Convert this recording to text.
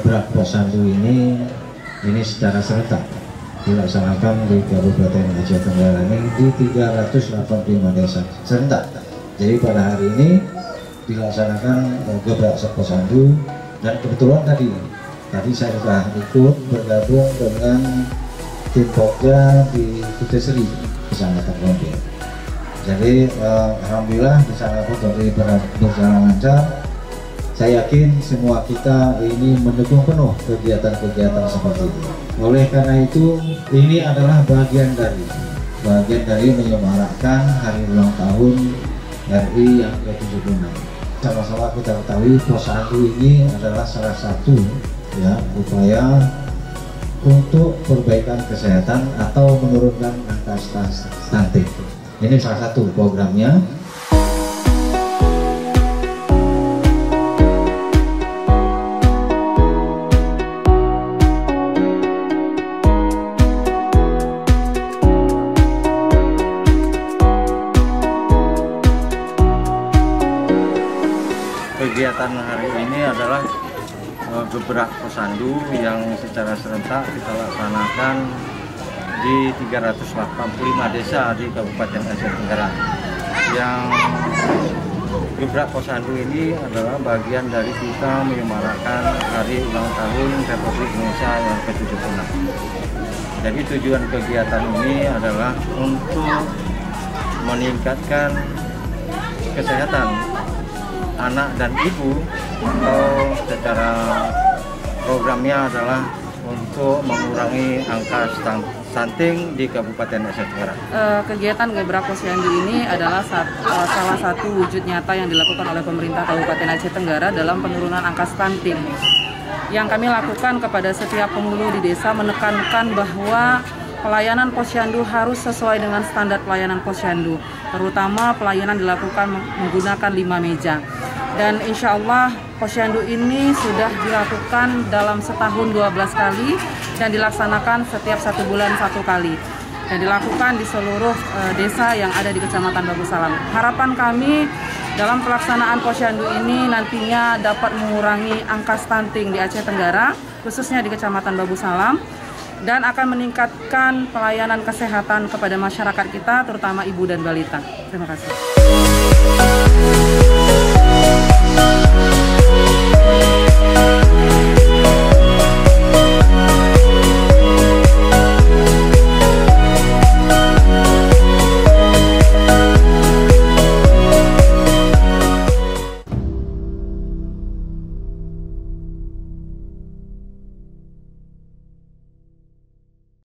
Gebrak Posyandu ini secara serentak dilaksanakan di Kabupaten Aceh Tenggara ini di 385 desa serentak. Jadi pada hari ini dilaksanakan Gebrak Posyandu, dan kebetulan tadi saya sudah ikut bergabung dengan tim Pokja di Kutesri Kecamatan Lombok. Jadi alhamdulillah di sana pun berjalan lancar. Saya yakin semua kita ini mendukung penuh kegiatan-kegiatan seperti ini. Oleh karena itu, ini adalah bagian dari menyemarakkan hari ulang tahun RI yang ke-76. Sama-sama kita ketahui Posyandu ini adalah salah satu upaya untuk perbaikan kesehatan atau menurunkan angka stunting. Ini salah satu programnya. Kegiatan hari ini adalah Gebrak Posyandu yang secara serentak kita laksanakan di 385 desa di Kabupaten Aceh Tenggara. Yang Gebrak Posyandu ini adalah bagian dari kita menyemarakkan hari ulang tahun Republik Indonesia yang ke-76. Jadi tujuan kegiatan ini adalah untuk meningkatkan kesehatan anak dan ibu, atau secara programnya adalah untuk mengurangi angka stunting di Kabupaten Aceh Tenggara. Kegiatan Gebrak Posyandu ini adalah salah satu wujud nyata yang dilakukan oleh pemerintah Kabupaten Aceh Tenggara dalam penurunan angka stunting. Yang kami lakukan kepada setiap penghulu di desa menekankan bahwa pelayanan posyandu harus sesuai dengan standar pelayanan posyandu, terutama pelayanan dilakukan menggunakan 5 meja. Dan insya Allah posyandu ini sudah dilakukan dalam setahun 12 kali dan dilaksanakan setiap 1 bulan 1 kali. Dan dilakukan di seluruh desa yang ada di Kecamatan Babu Salam. Harapan kami dalam pelaksanaan posyandu ini nantinya dapat mengurangi angka stunting di Aceh Tenggara, khususnya di Kecamatan Babu Salam, dan akan meningkatkan pelayanan kesehatan kepada masyarakat kita, terutama ibu dan balita. Terima kasih.